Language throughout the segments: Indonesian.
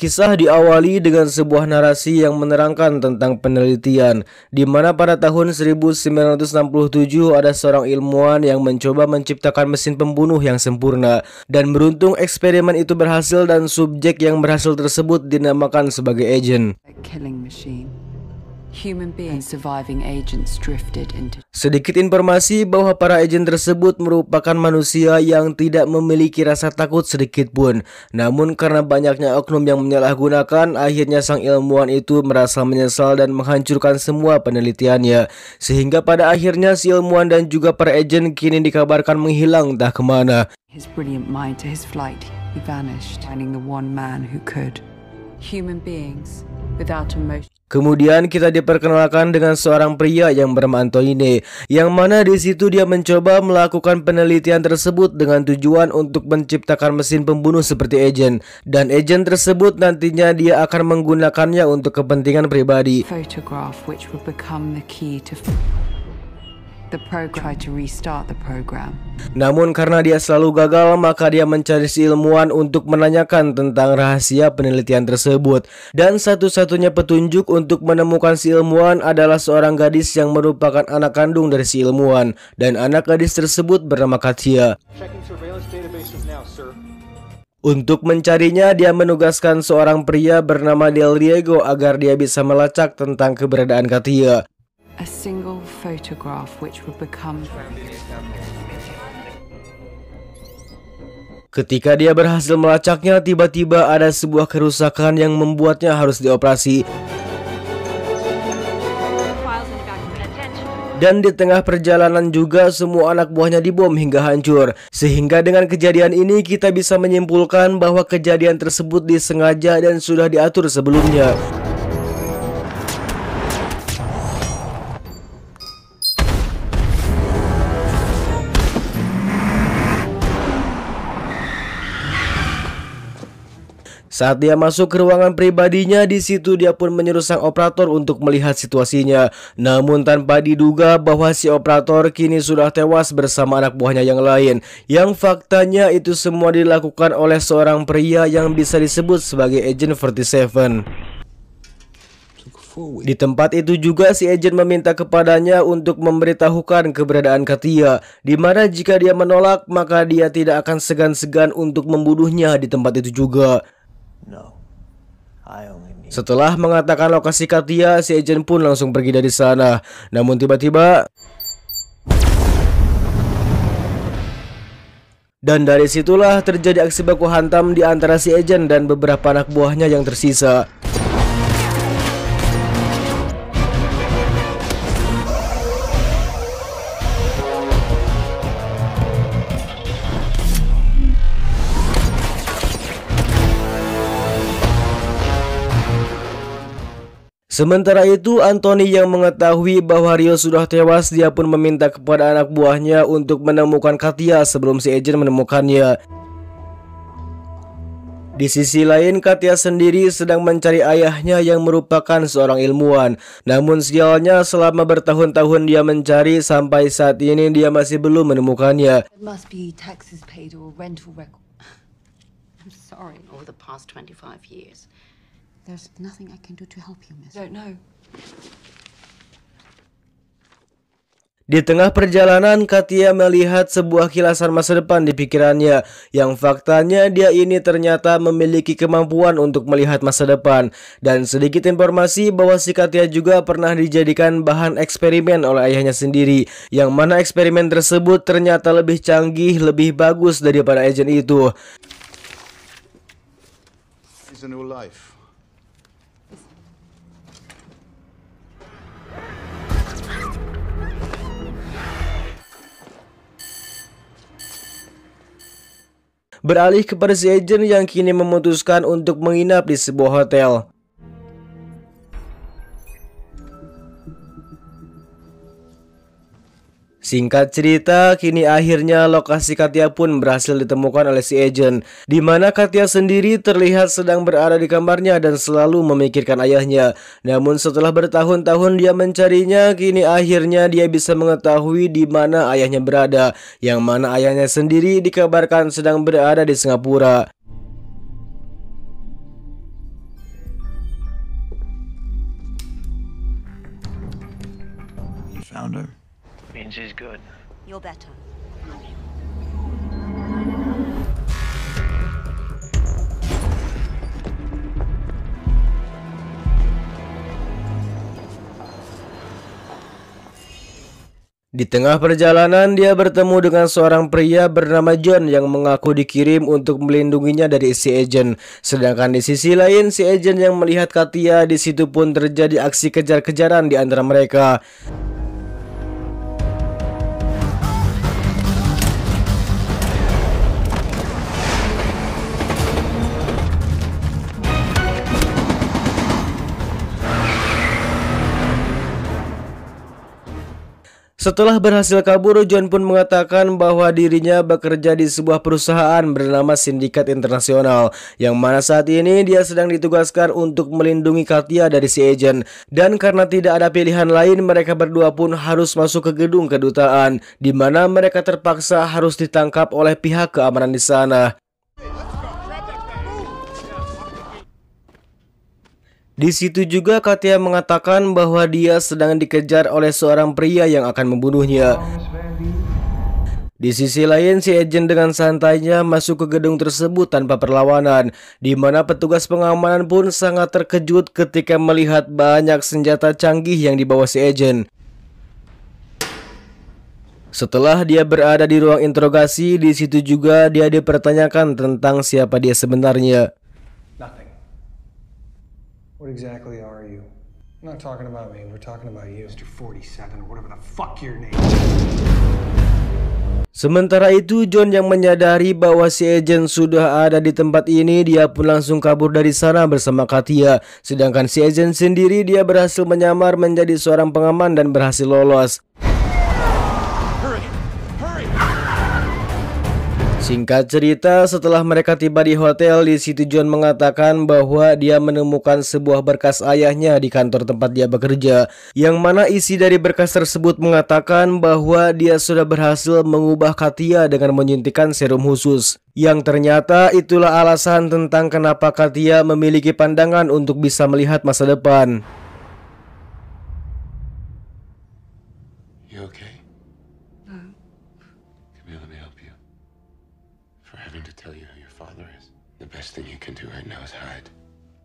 Kisah diawali dengan sebuah narasi yang menerangkan tentang penelitian, di mana pada tahun 1967 ada seorang ilmuwan yang mencoba menciptakan mesin pembunuh yang sempurna. Dan beruntung eksperimen itu berhasil dan subjek yang berhasil tersebut dinamakan sebagai agent. Sedikit informasi bahwa para agen tersebut merupakan manusia yang tidak memiliki rasa takut sedikit pun. Namun karena banyaknya oknum yang menyalahgunakan, akhirnya sang ilmuwan itu merasa menyesal dan menghancurkan semua penelitiannya. Sehingga pada akhirnya si ilmuwan dan juga para agen kini dikabarkan menghilang entah kemana. His brilliant mind to his flight, he vanished, finding the one man who could. Human beings without emotion. Kemudian kita diperkenalkan dengan seorang pria yang bernama Anthony, yang mana di situ dia mencoba melakukan penelitian tersebut dengan tujuan untuk menciptakan mesin pembunuh seperti agent, dan agent tersebut nantinya dia akan menggunakannya untuk kepentingan pribadi. Photograph which would become the key to the program tried to restart the program. Namun karena dia selalu gagal, maka dia mencari si ilmuwan untuk menanyakan tentang rahasia penelitian tersebut. Dan satu-satunya petunjuk untuk menemukan si ilmuwan adalah seorang gadis yang merupakan anak kandung dari si ilmuwan. Dan anak gadis tersebut bernama Katia. Untuk mencarinya, dia menugaskan seorang pria bernama Del Diego agar dia bisa melacak tentang keberadaan Katia. A single photograph which would become. Ketika dia berhasil melacaknya, tiba-tiba ada sebuah kerusakan yang membuatnya harus dioperasi. Dan di tengah perjalanan juga semua anak buahnya dibom hingga hancur. Sehingga dengan kejadian ini kita bisa menyimpulkan bahwa kejadian tersebut disengaja dan sudah diatur sebelumnya. Saat dia masuk ke ruangan pribadinya, di situ dia pun menyuruh sang operator untuk melihat situasinya. Namun tanpa diduga bahwa si operator kini sudah tewas bersama anak buahnya yang lain. Yang faktanya itu semua dilakukan oleh seorang pria yang bisa disebut sebagai Agent 47. Di tempat itu juga si agent meminta kepadanya untuk memberitahukan keberadaan Katia, di mana jika dia menolak maka dia tidak akan segan-segan untuk membunuhnya di tempat itu juga. Setelah mengatakan lokasi Katia, si agent pun langsung pergi dari sana. Namun tiba-tiba, dan dari situlah terjadi aksi baku hantam di antara si agent dan beberapa anak buahnya yang tersisa. Sementara itu, Anthony yang mengetahui bahwa Rio sudah tewas, dia pun meminta kepada anak buahnya untuk menemukan Katia sebelum si agent menemukannya. Di sisi lain, Katia sendiri sedang mencari ayahnya yang merupakan seorang ilmuwan. Namun sialnya, selama bertahun-tahun dia mencari, sampai saat ini dia masih belum menemukannya. There's nothing I can do to help you, miss. I don't know. Di tengah perjalanan, Katia melihat sebuah kilasan masa depan di pikirannya, yang faktanya dia ini ternyata memiliki kemampuan untuk melihat masa depan. Dan sedikit informasi bahwa si Katia juga pernah dijadikan bahan eksperimen oleh ayahnya sendiri, yang mana eksperimen tersebut ternyata lebih canggih, lebih bagus daripada agent itu. It's a new life. Beralih kepada si agent yang kini memutuskan untuk menginap di sebuah hotel. Singkat cerita, kini akhirnya lokasi Katia pun berhasil ditemukan oleh si agent, di mana Katia sendiri terlihat sedang berada di kamarnya dan selalu memikirkan ayahnya. Namun setelah bertahun-tahun dia mencarinya, kini akhirnya dia bisa mengetahui di mana ayahnya berada, yang mana ayahnya sendiri dikabarkan sedang berada di Singapura. found her? Means he's good. You're better. Di tengah perjalanan, dia bertemu dengan seorang pria bernama John yang mengaku dikirim untuk melindunginya dari si agent. Sedangkan di sisi lain, si agent yang melihat Katia, di situ pun terjadi aksi kejar-kejaran di antara mereka. Setelah berhasil kabur, John pun mengatakan bahwa dirinya bekerja di sebuah perusahaan bernama Sindikat Internasional, yang mana saat ini dia sedang ditugaskan untuk melindungi Katia dari si agent. Dan karena tidak ada pilihan lain, mereka berdua pun harus masuk ke gedung kedutaan, di mana mereka terpaksa harus ditangkap oleh pihak keamanan di sana. Di situ juga Katia mengatakan bahwa dia sedang dikejar oleh seorang pria yang akan membunuhnya. Di sisi lain, si agent dengan santainya masuk ke gedung tersebut tanpa perlawanan, di mana petugas pengamanan pun sangat terkejut ketika melihat banyak senjata canggih yang dibawa si agent. Setelah dia berada di ruang interogasi, di situ juga dia dipertanyakan tentang siapa dia sebenarnya. What exactly are you? I'm not talking about me, we're talking about you. Mr. 47 or whatever the fuck your name is. Sementara itu, John yang menyadari bahwa si agent sudah ada di tempat ini, dia pun langsung kabur dari sana bersama Katia. Sedangkan si agent sendiri, dia berhasil menyamar menjadi seorang pengaman dan berhasil lolos. Singkat cerita, setelah mereka tiba di hotel, di situ John mengatakan bahwa dia menemukan sebuah berkas ayahnya di kantor tempat dia bekerja, yang mana isi dari berkas tersebut mengatakan bahwa dia sudah berhasil mengubah Katia dengan menyuntikkan serum khusus, yang ternyata itulah alasan tentang kenapa Katia memiliki pandangan untuk bisa melihat masa depan. You okay? No. Come here, let me help you. For having to tell you who your father is. The best thing you can do right now is hide.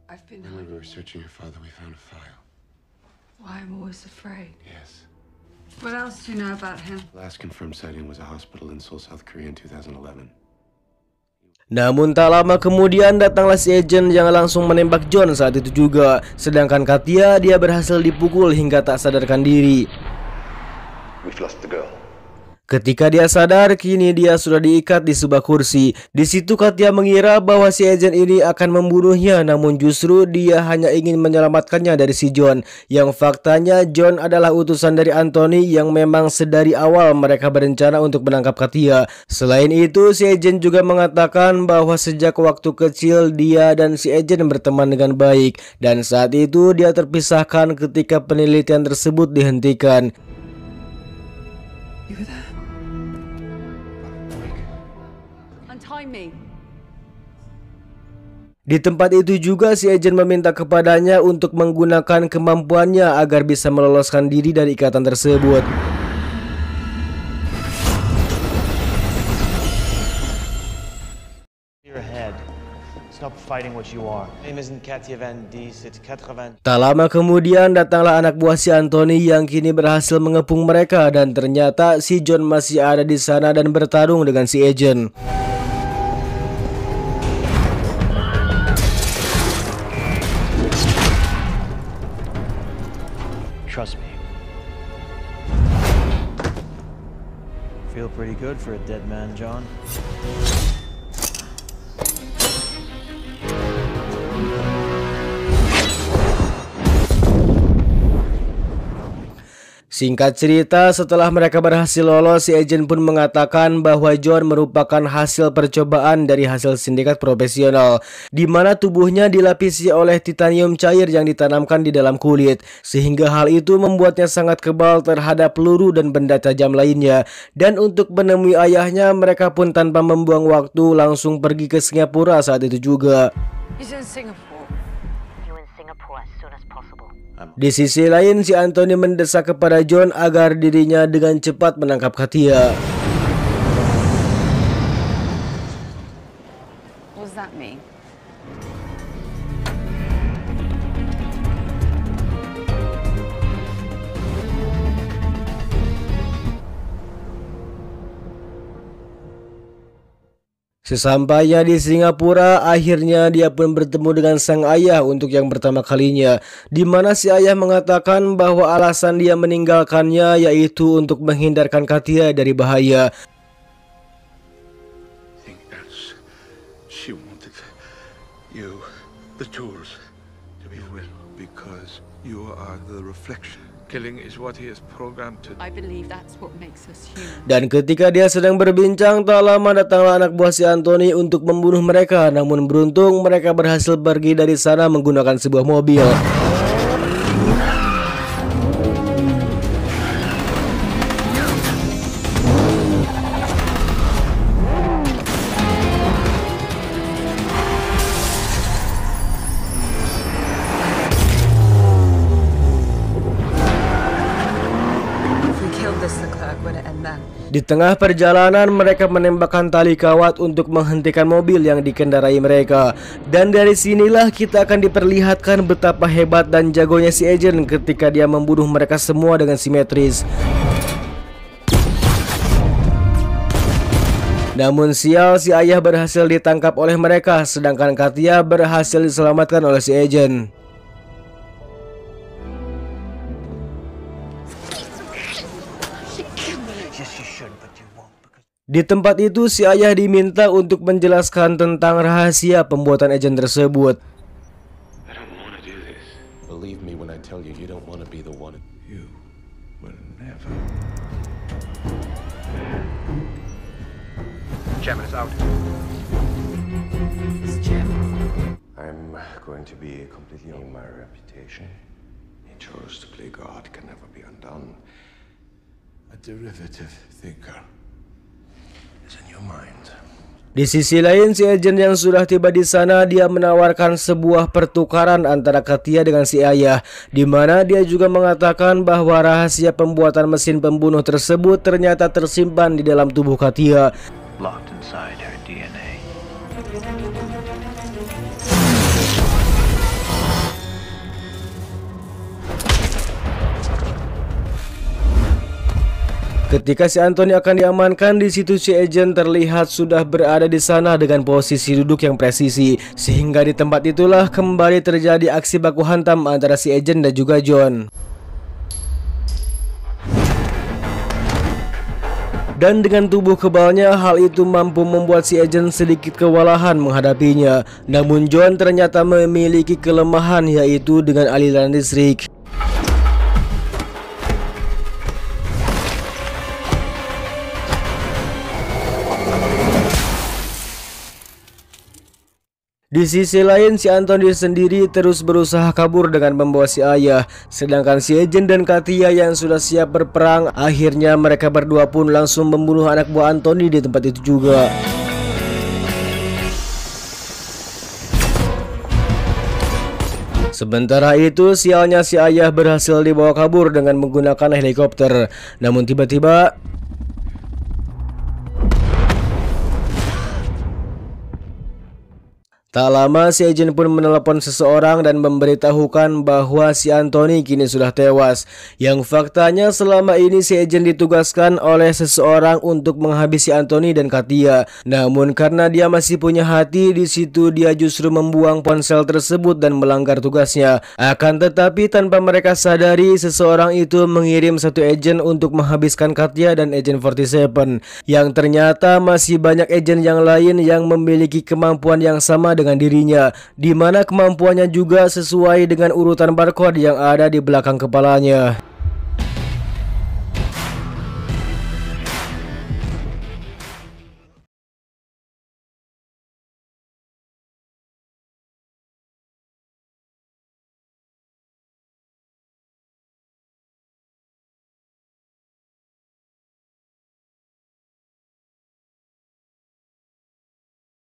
I've been When we were searching your father, we found a file. Why I'm always afraid. Yes. What else do you know about him? Last confirmed sighting was a hospital in Seoul, South Korea in 2011. Namun tak lama kemudian datanglah si agent yang langsung menembak John saat itu juga. Sedangkan Katia, dia berhasil dipukul hingga tak sadarkan diri. We've lost the girl. Ketika dia sadar, kini dia sudah diikat di sebuah kursi. Di situ Katia mengira bahwa si agent ini akan membunuhnya, namun justru dia hanya ingin menyelamatkannya dari si John. Yang faktanya John adalah utusan dari Anthony yang memang sedari awal mereka berencana untuk menangkap Katia. Selain itu, si agent juga mengatakan bahwa sejak waktu kecil dia dan si agent berteman dengan baik, dan saat itu dia terpisahkan ketika penelitian tersebut dihentikan. You were there. Untie me. Di tempat itu juga si agent meminta kepadanya untuk menggunakan kemampuannya agar bisa meloloskan diri dari ikatan tersebut. You're ahead. Stop fighting what you are. Name isn't Katia Van Dies, it's 80. Tak lama kemudian datanglah anak buah si Anthony yang kini berhasil mengepung mereka, dan ternyata si John masih ada di sana dan bertarung dengan si agent. Trust me. Feel pretty good for a dead man, John. Singkat cerita, setelah mereka berhasil lolos, si agent pun mengatakan bahwa John merupakan hasil percobaan dari hasil sindikat profesional, di mana tubuhnya dilapisi oleh titanium cair yang ditanamkan di dalam kulit, sehingga hal itu membuatnya sangat kebal terhadap peluru dan benda tajam lainnya. Dan untuk menemui ayahnya, mereka pun tanpa membuang waktu langsung pergi ke Singapura saat itu juga. He's in Singapore. You in Singapore as soon as possible. Di sisi lain, si Anthony mendesak kepada John agar dirinya dengan cepat menangkap Katia. What does that mean? Sesampainya di Singapura, akhirnya dia pun bertemu dengan sang ayah untuk yang pertama kalinya, di mana si ayah mengatakan bahwa alasan dia meninggalkannya yaitu untuk menghindarkan Katia dari bahaya. She wanted you, the tools, to be well, because you are the reflection. Killing is what he is programmed to. I believe that's what makes us human. Dan ketika dia sedang berbincang, tak lama datanglah anak buah si Anthony untuk membunuh mereka. Namun beruntung mereka berhasil pergi dari sana menggunakan sebuah mobil. Di tengah perjalanan mereka menembakkan tali kawat untuk menghentikan mobil yang dikendarai mereka. Dan dari sinilah kita akan diperlihatkan betapa hebat dan jagonya si Agent ketika dia membunuh mereka semua dengan simetris. Namun sial, si ayah berhasil ditangkap oleh mereka, sedangkan Katia berhasil diselamatkan oleh si Agent. Di tempat itu, si ayah diminta untuk menjelaskan tentang rahasia pembuatan Agent tersebut. I don't want to do this. Believe me when I tell you, you don't want to be the one. You will never. Chairman is out. It's Jim. I'm going to be completely on my reputation. He chose to play God, can never be undone. A derivative thinker. Is in your mind. Di sisi lain, si Agent yang sudah tiba di sana, dia menawarkan sebuah pertukaran antara Katia dengan si ayah, di mana dia juga mengatakan bahwa rahasia pembuatan mesin pembunuh tersebut ternyata tersimpan di dalam tubuh Katia. Locked inside her DNA. Ketika si Anthony akan diamankan, di situ si Agent terlihat sudah berada di sana dengan posisi duduk yang presisi, sehingga di tempat itulah kembali terjadi aksi baku hantam antara si Agent dan juga John. Dan dengan tubuh kebalnya, hal itu mampu membuat si Agent sedikit kewalahan menghadapinya. Namun John ternyata memiliki kelemahan, yaitu dengan aliran listrik. Di sisi lain, si Anthony sendiri terus berusaha kabur dengan membawa si ayah. Sedangkan si Agent dan Katia yang sudah siap berperang, akhirnya mereka berdua pun langsung membunuh anak buah Anthony di tempat itu juga. Sementara itu, sialnya si ayah berhasil dibawa kabur dengan menggunakan helikopter. Namun tiba-tiba tak lama si Agent pun menelepon seseorang dan memberitahukan bahwa si Anthony kini sudah tewas. Yang faktanya selama ini si Agent ditugaskan oleh seseorang untuk menghabisi Anthony dan Katia. Namun karena dia masih punya hati, di situ dia justru membuang ponsel tersebut dan melanggar tugasnya. Akan tetapi tanpa mereka sadari, seseorang itu mengirim satu agent untuk menghabiskan Katia dan Agent 47. Yang ternyata masih banyak agent yang lain yang memiliki kemampuan yang sama dengan dirinya, di mana kemampuannya juga sesuai dengan urutan barcode yang ada di belakang kepalanya.